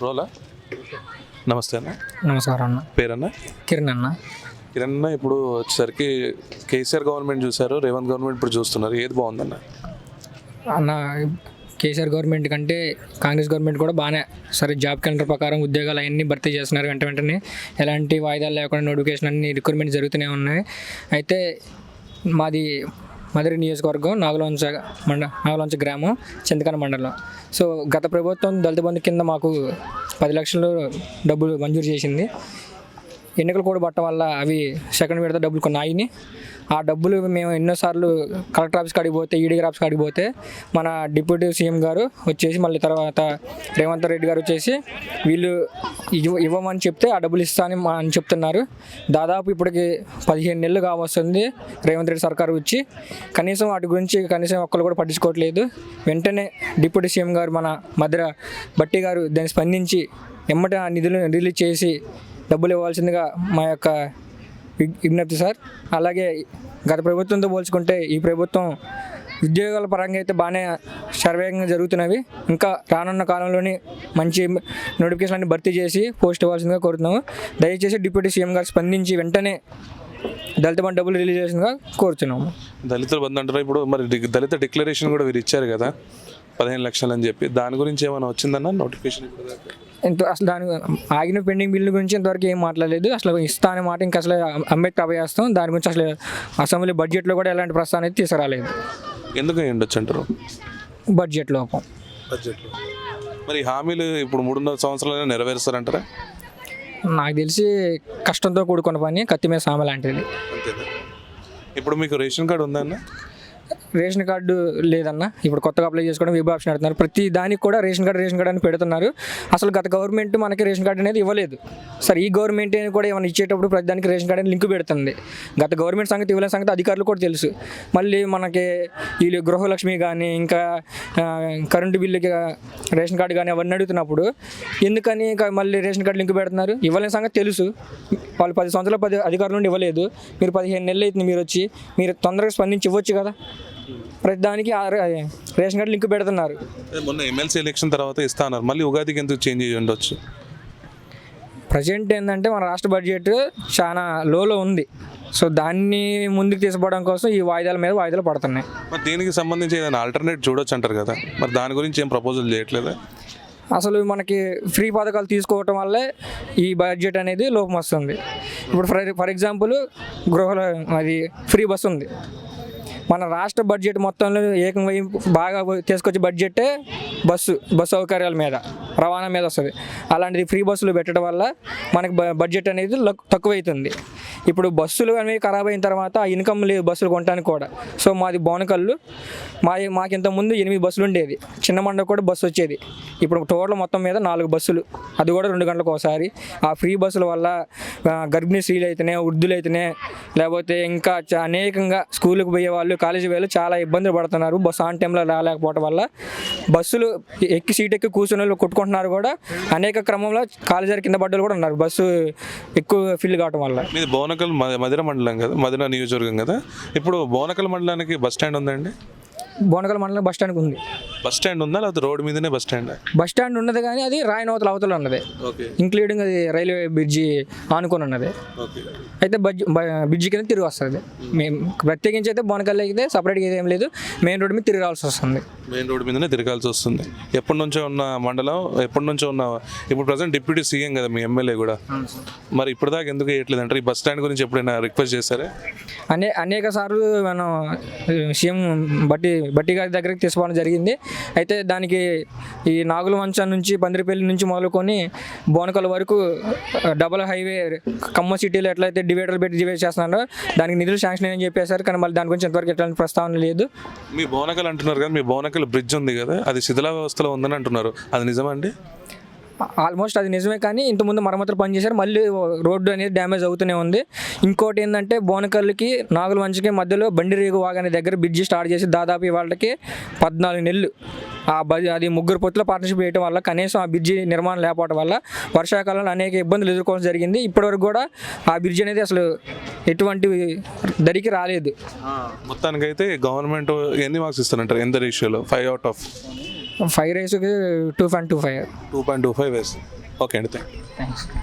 రోలా. నమస్తే అన్న. నమస్కారం అన్న. పేరన్న? కిరణ్ అన్న. కిరణ్ అన్న, ఇప్పుడు వచ్చేసరికి కేసీఆర్ గవర్నమెంట్ చూశారు, రేవంత్ గవర్నమెంట్ ఇప్పుడు చూస్తున్నారు, ఏది బాగుందన్న? అన్న కేసీఆర్ గవర్నమెంట్ కంటే కాంగ్రెస్ గవర్నమెంట్ కూడా బాగానే సరే జాబ్ క్యాలెండర్ ప్రకారం ఉద్యోగాలు అవన్నీ భర్తీ చేస్తున్నారు. వెంటనే ఎలాంటి వాయిదాలు లేకుండా నోటిఫికేషన్ అన్ని రిక్రూట్మెంట్ జరుగుతూనే ఉన్నాయి. అయితే మాది మధుర నియోజకవర్గం నాగలవంచ గ్రామం, చింతకన మండలం. సో గత ప్రభుత్వం దళిత బంధు కింద మాకు 10 లక్షలు డబ్బులు మంజూరు చేసింది. ఎన్నికలు కూడా పట్టడం వల్ల అవి సెకండ్ విడత డబ్బులు కొన్ని ఆగినాయి. ఆ డబ్బులు మేము ఎన్నోసార్లు కలెక్టర్ ఆఫీస్కి అడిగిపోతే, ఈడీ ఆఫీస్కి అడిగిపోతే మన డిప్యూటీ సీఎం గారు వచ్చేసి, మళ్ళీ తర్వాత రేవంత్ రెడ్డి గారు వచ్చేసి వీళ్ళు ఇవ్వమని చెప్తే ఆ డబ్బులు అని చెప్తున్నారు. దాదాపు ఇప్పటికి 15 నెలలు కావస్తుంది రేవంత్ రెడ్డి సర్కారు వచ్చి. కనీసం వాటి గురించి ఒక్కరు కూడా పట్టించుకోవట్లేదు. వెంటనే డిప్యూటీ సీఎం గారు మన మధుర బట్టి గారు దాన్ని స్పందించి ఎమ్మట ఆ నిధులు రిలీజ్ చేసి డబ్బులు ఇవ్వాల్సిందిగా మా యొక్క విజ్ఞప్తి సార్. అలాగే గత ప్రభుత్వంతో పోల్చుకుంటే ఈ ప్రభుత్వం ఉద్యోగాల పరంగా అయితే బాగానే శరవేగంగా జరుగుతున్నవి. ఇంకా రానున్న కాలంలోని మంచి నోటిఫికేషన్ అన్ని భర్తీ చేసి పోస్ట్ ఇవ్వాల్సిందిగా కోరుతున్నాము. దయచేసి డిప్యూటీ సీఎం గారు స్పందించి వెంటనే దళిత బంధు డబ్బులు రిలీజ్ చేసిందిగా కోరుతున్నాము. దళితుల బంధు అంటారు. ఇప్పుడు మరి దళిత డిక్లరేషన్ కూడా వీరు ఇచ్చారు కదా 15 లక్షలు అని చెప్పి, దాని గురించి ఏమైనా వచ్చిందన్న నోటిఫికేషన్? అసలు దాని ఆగిన పెండింగ్ బిల్లు గురించి ఇంతవరకు ఏం మాట్లాడలేదు. అసలు ఇస్తా అనే మాట ఇంకా అసలు అంబేద్కర్ అభయాస్తాం. దాని గురించి అసలు అసెంబ్లీ బడ్జెట్లో కూడా ఎలాంటి ప్రస్తావన అయితే తీసుకురాలేదు. ఎందుకు ఉండొచ్చు అంటారు? బడ్జెట్ లోపం. మరి హామీలు ఇప్పుడు 3.5 సంవత్సరాలైనా నెరవేరుస్తారంటారా? నాకు తెలిసి కష్టంతో కూడుకున్న పని, కత్తి మీద సామ లాంటిది. అంతేనా? ఇప్పుడు మీకు రేషన్ కార్డు ఉందా అన్న? రేషన్ కార్డు లేదన్న. ఇప్పుడు కొత్తగా అప్లై చేసుకోవడం వెబ్ ఆప్షన్ పెడుతున్నారు. ప్రతి దానికి కూడా రేషన్ కార్డు అని పెడుతున్నారు. అసలు గత గవర్నమెంట్ మనకి రేషన్ కార్డు అనేది ఇవ్వలేదు. సరే ఈ గవర్నమెంట్ కూడా ఏమైనా ఇచ్చేటప్పుడు ప్రతి దానికి రేషన్ కార్డు అనేది లింక్ పెడుతుంది. గత గవర్నమెంట్ సంగతి ఇవ్వలేని సంగతి అధికారులు కూడా తెలుసు. మళ్ళీ మనకి వీళ్ళు గృహలక్ష్మి కానీ ఇంకా కరెంటు బిల్లుకి రేషన్ కార్డు కానీ అవన్నీ అడుగుతున్నప్పుడు ఎందుకని మళ్ళీ రేషన్ కార్డు లింక్ పెడుతున్నారు? ఇవ్వలేని సంగతి తెలుసు. వాళ్ళు 10 సంవత్సరాల అధికారుల నుండి ఇవ్వలేదు. మీరు 15 నెలలు అవుతుంది మీరు వచ్చి, మీరు తొందరగా స్పందించి ఇవ్వచ్చు కదా. ప్రతి దానికి రేషన్ కార్డు లింక్ పెడుతున్నారు. మొన్న ఎమ్మెల్సీ ఎలక్షన్ తర్వాత ఇస్తా అన్నారు, మళ్ళీ ఉగాదికి ఎందుకు చేంజ్ చేసి ఉండొచ్చు? ప్రజెంట్ ఏంటంటే మన రాష్ట్ర బడ్జెట్ చాలా లోలో ఉంది. సో దాన్ని ముందుకు తీసుకోవడం కోసం ఈ వాయిదాలు పడుతున్నాయి. మరి దీనికి సంబంధించి ఏదైనా ఆల్టర్నేట్ చూడొచ్చు అంటారు కదా, మరి దాని గురించి ఏం ప్రపోజల్ చేయట్లేదా? అసలు మనకి ఫ్రీ పథకాలు తీసుకోవటం వల్లే ఈ బడ్జెట్ అనేది లోపం వస్తుంది. ఇప్పుడు ఫర్ ఎగ్జాంపుల్ అది ఫ్రీ బస్ ఉంది. మన రాష్ట్ర బడ్జెట్ మొత్తంలో ఏకంగా బాగా తీసుకొచ్చే బడ్జెటే బస్సు సౌకర్యాల మీద, రవాణా మీద వస్తుంది. అలాంటిది ఫ్రీ బస్సులు పెట్టడం వల్ల మనకి బడ్జెట్ అనేది తక్కువైతుంది. ఇప్పుడు బస్సులు అనేవి ఖరాబ్ అయిన తర్వాత ఆ ఇన్కమ్ లేదు బస్సులు కొనడానికి కూడా. సో మాది బోనకల్లు, మాకు ఇంతకుముందు 8 బస్సులు ఉండేది. చిన్న మండకు కూడా బస్సు వచ్చేది. ఇప్పుడు టోటల్ మొత్తం మీద 4 బస్సులు, అది కూడా 2 గంటలకు ఒకసారి. ఆ ఫ్రీ బస్సుల వల్ల గర్భిణీ స్త్రీలు అయితేనే, వృద్ధులు అయితేనే, లేకపోతే ఇంకా అనేకంగా స్కూల్కి పోయే వాళ్ళు, కాలేజీ వాళ్ళు చాలా ఇబ్బందులు పడుతున్నారు. బస్సు ఆన్ టైంలో రాలేకపోవడం వల్ల బస్సులు సీట్ ఎక్కి కూర్చుని వాళ్ళు కొట్టుకుంటున్నారు కూడా. అనేక క్రమంలో కాలేజీ కింద పడ్డలు కూడా ఉన్నారు బస్సు ఎక్కువ ఫిల్ కావడం వల్ల. మీది బోనకల్ మధుర మండలం కదా, మధుర నియోజకవర్గం కదా. ఇప్పుడు బోనకల్ మండలానికి బస్ స్టాండ్ ఉందండి? బోనకల్ మండలం బస్ స్టాండ్ ఉంది. బస్ స్టాండ్ ఉందా లేకపోతే రోడ్డు మీదనే బస్ స్టాండ్? బస్ స్టాండ్ ఉన్నది కానీ అది రాయనవతల అవతల ఉన్నది, ఇంక్లూడింగ్ అది రైల్వే బ్రిడ్జి ఆనుకొని ఉన్నది. అయితే బ్రిడ్జి కింద తిరిగి వస్తుంది. మేము ప్రత్యేకించి అయితే బోనకల్ అయితే సపరేట్గా ఏం లేదు, మెయిన్ రోడ్డు మీద తిరిగి రావాల్సి వస్తుంది. మెయిన్ రోడ్డు మీదనే తిరగాల్సి వస్తుంది. ఎప్పటి నుంచో ఉన్న మండలం, ఎప్పటి నుంచో ఉన్న, ఇప్పుడు ప్రజెంట్ డిప్యూటీ సీఎం కదా మీ ఎమ్మెల్యే కూడా, మరి ఇప్పుడు దాకా ఎందుకు వేయట్లేదు అంటారు? ఈ బస్ స్టాండ్ గురించి ఎప్పుడైనా రిక్వెస్ట్ చేశారా? అనేక సార్లు మనం సీఎం బట్టి గారి దగ్గరికి తీసుకోవడం జరిగింది. అయితే దానికి ఈ నాగులవంచ నుంచి, పందిరిపల్లి నుంచి మొదలుకొని బోనకల్ వరకు డబుల్ హైవే ఖమ్మం సిటీలో ఎట్లయితే డివైడర్లు పెట్టి డివైడ్ చేస్తున్నారో దానికి నిధులు శాంక్షన్ అని చెప్పేశారు. కానీ మళ్ళీ దాని గురించి ఎంతవరకు ఎట్లాంటి ప్రస్తావన లేదు. మీ బోనకల్ అంటున్నారు కదా, మీ బోనకల్ బ్రిడ్జ్ ఉంది కదా, అది శిథిలా వ్యవస్థలో ఉందని అంటున్నారు, అది నిజమండి? ఆల్మోస్ట్ అది నిజమే, కానీ ఇంతకుముందు మరమ్మతులు పనిచేశారు. మళ్ళీ రోడ్డు అనేది డ్యామేజ్ అవుతూనే ఉంది. ఇంకోటి ఏంటంటే బోనకల్కి నాగులవంచకి మధ్యలో బండిరేగు వాగనే దగ్గర బ్రిడ్జి స్టార్ట్ చేసి దాదాపు వాళ్ళకి 14 నెలలు అది 3 పొత్తుల పార్ట్నర్షిప్ చేయడం వల్ల కనీసం ఆ బ్రిడ్జి నిర్మాణం లేకపోవడం వల్ల వర్షాకాలంలో అనేక ఇబ్బందులు ఎదుర్కోవడం జరిగింది. ఇప్పటివరకు కూడా ఆ బ్రిడ్జి అనేది అసలు ఎటువంటి దరికి రాలేదు. మొత్తానికైతే గవర్నమెంట్ ఎన్ని మార్క్స్ ఇస్తారంటారు? ఎంత రేషియోలో? 5 out of ఫ్రైడ్ రైస్కి 2.25. 2.25 వేస్తుంది. ఓకే అండి, థ్యాంక్ యూ. థ్యాంక్స్.